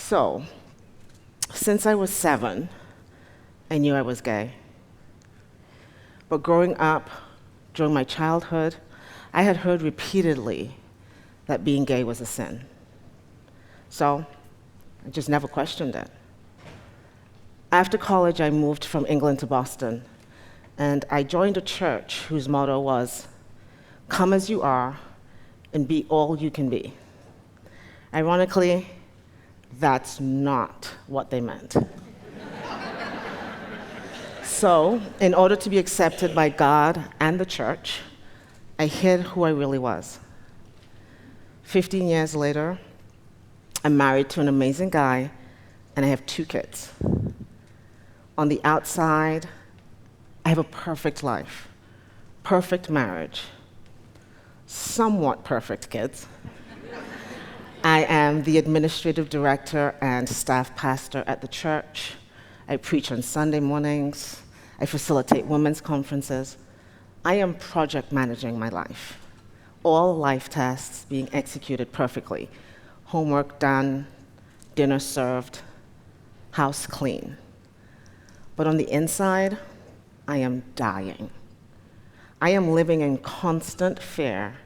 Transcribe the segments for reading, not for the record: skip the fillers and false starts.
So, since I was 7, I knew I was gay. But growing up, during my childhood, I had heard repeatedly that being gay was a sin. So, I just never questioned it. After college, I moved from England to Boston, and I joined a church whose motto was, "Come as you are and be all you can be." Ironically, that's not what they meant. So, in order to be accepted by God and the church, I hid who I really was. 15 years later, I'm married to an amazing guy, and I have 2 kids. On the outside, I have a perfect life, perfect marriage, somewhat perfect kids. I am the administrative director and staff pastor at the church. I preach on Sunday mornings. I facilitate women's conferences. I am project managing my life. All life tasks being executed perfectly. Homework done, dinner served, house clean. But on the inside, I am dying. I am living in constant fear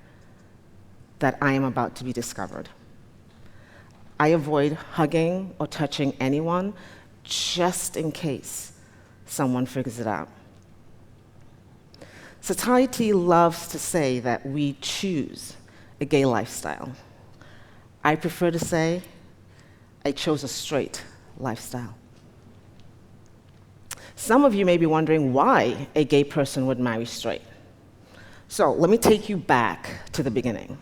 that I am about to be discovered. I avoid hugging or touching anyone just in case someone figures it out. Society loves to say that we choose a gay lifestyle. I prefer to say I chose a straight lifestyle. Some of you may be wondering why a gay person would marry straight. So let me take you back to the beginning.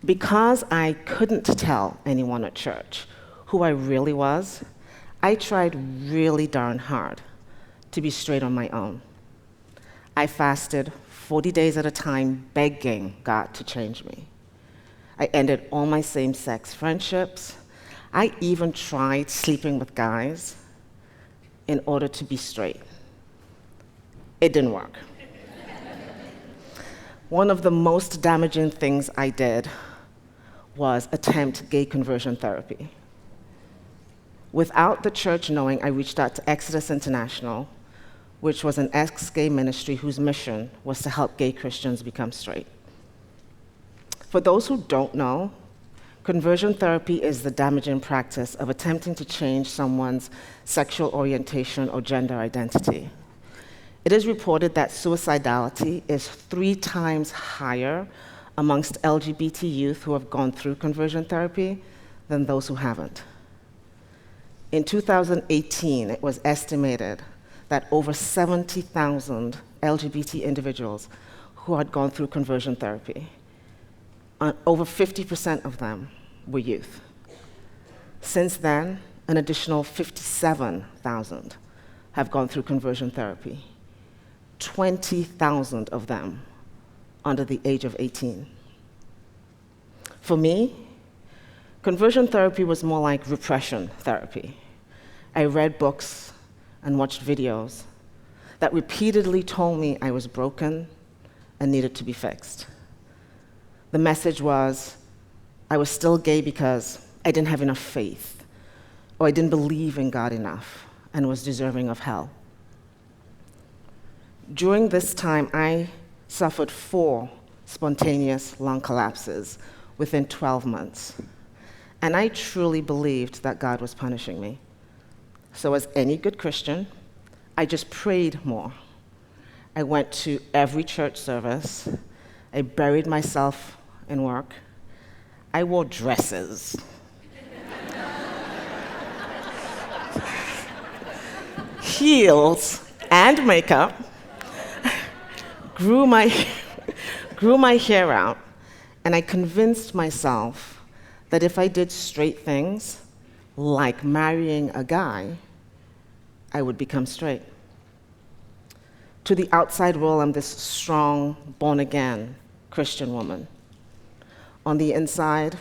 Because I couldn't tell anyone at church who I really was, I tried really darn hard to be straight on my own. I fasted 40 days at a time, begging God to change me. I ended all my same-sex friendships. I even tried sleeping with guys in order to be straight. It didn't work. One of the most damaging things I did was attempt gay conversion therapy. Without the church knowing, I reached out to Exodus International, which was an ex-gay ministry whose mission was to help gay Christians become straight. For those who don't know, conversion therapy is the damaging practice of attempting to change someone's sexual orientation or gender identity. It is reported that suicidality is 3 times higher amongst LGBT youth who have gone through conversion therapy than those who haven't. In 2018, it was estimated that over 70,000 LGBT individuals who had gone through conversion therapy, over 50% of them were youth. Since then, an additional 57,000 have gone through conversion therapy, 20,000 of them under the age of 18. For me, conversion therapy was more like repression therapy. I read books and watched videos that repeatedly told me I was broken and needed to be fixed. The message was, I was still gay because I didn't have enough faith, or I didn't believe in God enough and was deserving of hell. During this time, I suffered 4 spontaneous lung collapses within 12 months. And I truly believed that God was punishing me. So as any good Christian, I just prayed more. I went to every church service. I buried myself in work. I wore dresses. Heels and makeup. Grew my hair out, and I convinced myself that if I did straight things, like marrying a guy, I would become straight. To the outside world, I'm this strong, born-again Christian woman. On the inside,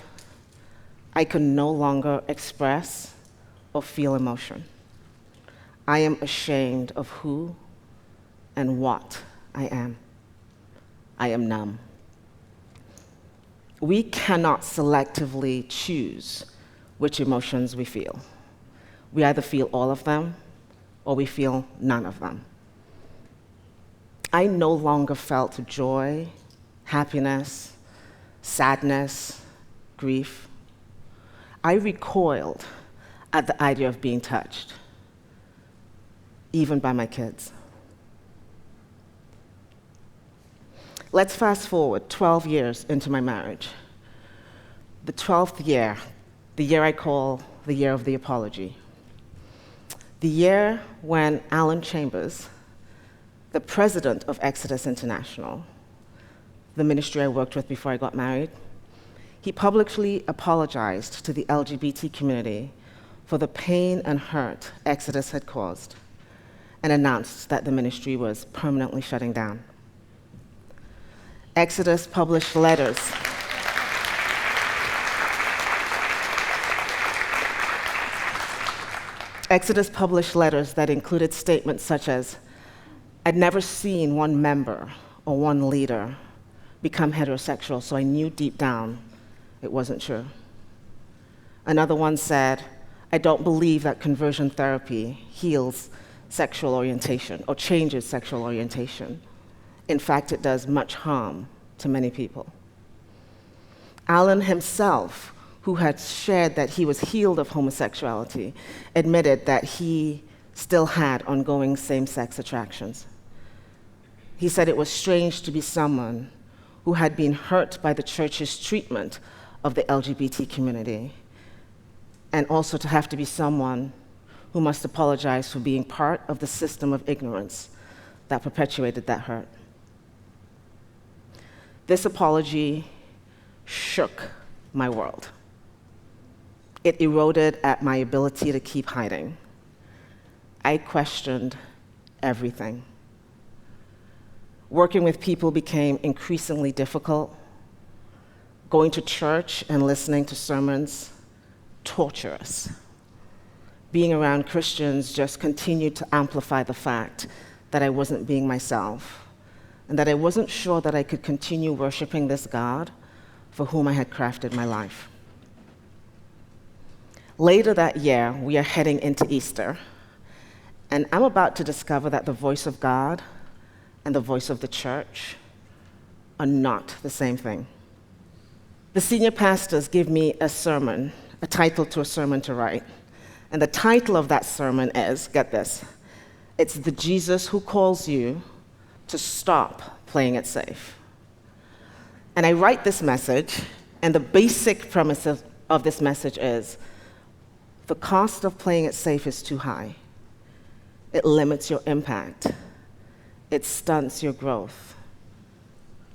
I could no longer express or feel emotion. I am ashamed of who and what I am. I am numb. We cannot selectively choose which emotions we feel. We either feel all of them or we feel none of them. I no longer felt joy, happiness, sadness, grief. I recoiled at the idea of being touched, even by my kids. Let's fast forward 12 years into my marriage. The 12th year, the year I call the year of the apology. The year when Alan Chambers, the president of Exodus International, the ministry I worked with before I got married, he publicly apologized to the LGBT community for the pain and hurt Exodus had caused and announced that the ministry was permanently shutting down. Exodus published letters. Exodus published letters that included statements such as, "I'd never seen one member or one leader become heterosexual, so I knew deep down it wasn't true." Another one said, "I don't believe that conversion therapy heals sexual orientation or changes sexual orientation. In fact, it does much harm to many people." Alan himself, who had shared that he was healed of homosexuality, admitted that he still had ongoing same-sex attractions. He said it was strange to be someone who had been hurt by the church's treatment of the LGBT community, and also to have to be someone who must apologize for being part of the system of ignorance that perpetuated that hurt. This apology shook my world. It eroded at my ability to keep hiding. I questioned everything. Working with people became increasingly difficult. Going to church and listening to sermons, torturous. Being around Christians just continued to amplify the fact that I wasn't being myself, and that I wasn't sure that I could continue worshiping this God for whom I had crafted my life. Later that year, we are heading into Easter, and I'm about to discover that the voice of God and the voice of the church are not the same thing. The senior pastors give me a sermon, a title to a sermon to write, and the title of that sermon is, get this, it's "The Jesus Who Calls You to Stop Playing It Safe." And I write this message, and the basic premise of this message is, the cost of playing it safe is too high. It limits your impact. It stunts your growth.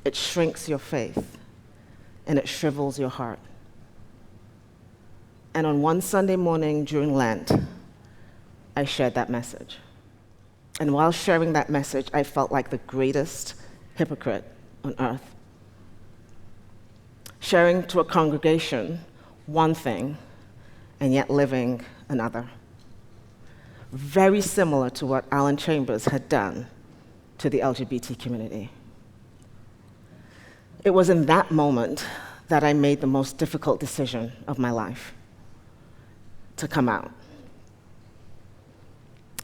It shrinks your faith, and it shrivels your heart. And on one Sunday morning during Lent, I shared that message. And while sharing that message, I felt like the greatest hypocrite on earth. Sharing to a congregation one thing, and yet living another. Very similar to what Alan Chambers had done to the LGBT community. It was in that moment that I made the most difficult decision of my life: to come out.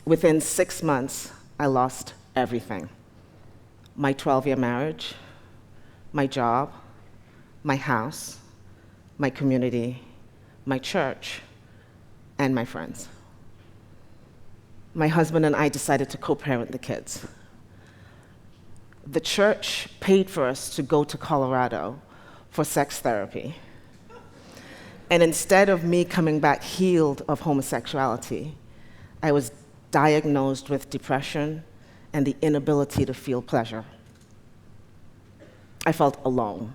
Within 6 months, I lost everything: my 12-year marriage, my job, my house, my community, my church, and my friends. My husband and I decided to co-parent the kids. The church paid for us to go to Colorado for sex therapy. And instead of me coming back healed of homosexuality, I was diagnosed with depression and the inability to feel pleasure. I felt alone.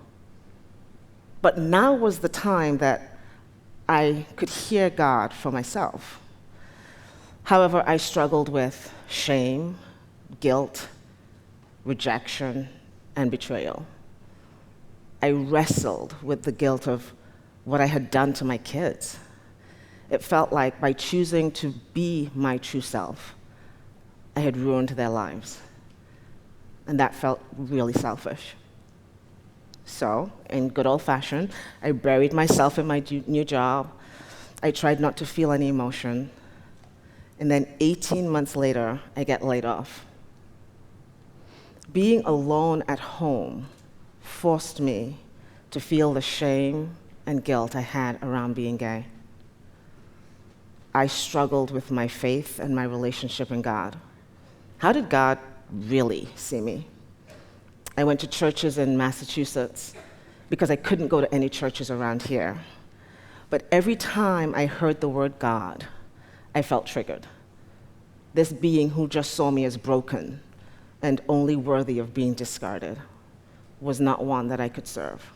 But now was the time that I could hear God for myself. However, I struggled with shame, guilt, rejection, and betrayal. I wrestled with the guilt of what I had done to my kids. It felt like by choosing to be my true self, I had ruined their lives. And that felt really selfish. So, in good old fashion, I buried myself in my new job. I tried not to feel any emotion, and then 18 months later, I get laid off. Being alone at home forced me to feel the shame and guilt I had around being gay. I struggled with my faith and my relationship in God. How did God really see me? I went to churches in Massachusetts because I couldn't go to any churches around here. But every time I heard the word God, I felt triggered. This being who just saw me as broken and only worthy of being discarded was not one that I could serve.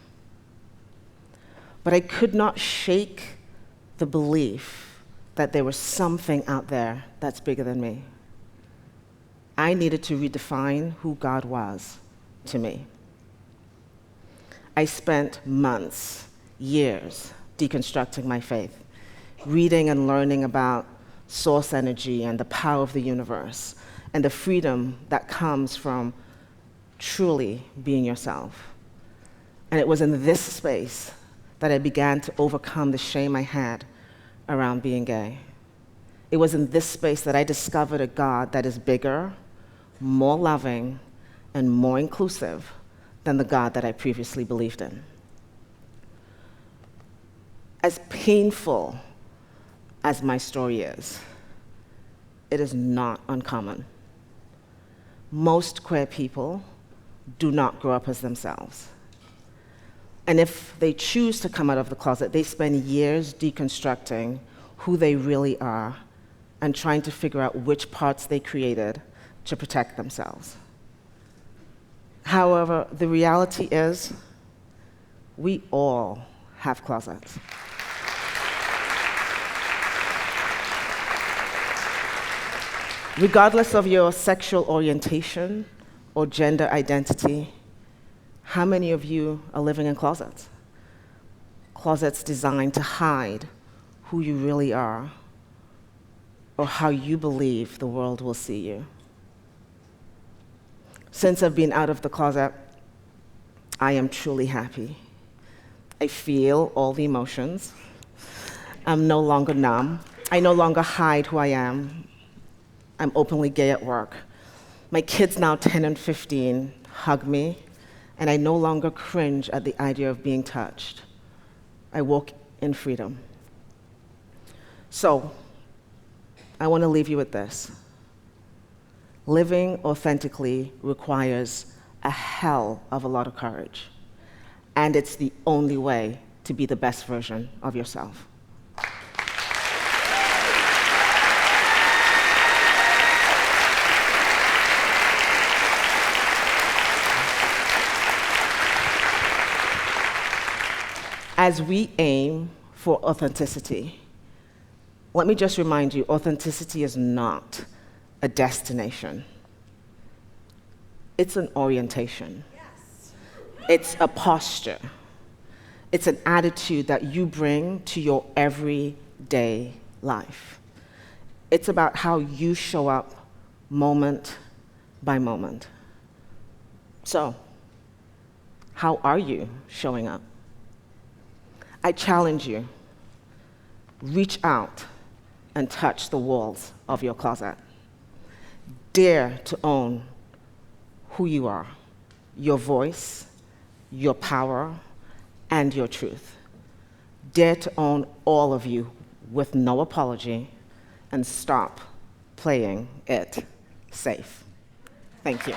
But I could not shake the belief that there was something out there that's bigger than me. I needed to redefine who God was to me. I spent months, years, deconstructing my faith, reading and learning about source energy and the power of the universe and the freedom that comes from truly being yourself. And it was in this space that I began to overcome the shame I had around being gay. It was in this space that I discovered a God that is bigger, more loving, and more inclusive than the God that I previously believed in. As painful as my story is, it is not uncommon. Most queer people do not grow up as themselves. And if they choose to come out of the closet, they spend years deconstructing who they really are and trying to figure out which parts they created to protect themselves. However, the reality is, we all have closets. Regardless of your sexual orientation or gender identity, how many of you are living in closets? Closets designed to hide who you really are or how you believe the world will see you. Since I've been out of the closet, I am truly happy. I feel all the emotions. I'm no longer numb. I no longer hide who I am. I'm openly gay at work. My kids, now 10 and 15, hug me, and I no longer cringe at the idea of being touched. I walk in freedom. So, I want to leave you with this. Living authentically requires a hell of a lot of courage, and it's the only way to be the best version of yourself. As we aim for authenticity, let me just remind you, authenticity is not a destination. It's an orientation. Yes. It's a posture. It's an attitude that you bring to your everyday life. It's about how you show up moment by moment. So, how are you showing up? I challenge you, reach out and touch the walls of your closet. Dare to own who you are, your voice, your power, and your truth. Dare to own all of you with no apology and stop playing it safe. Thank you.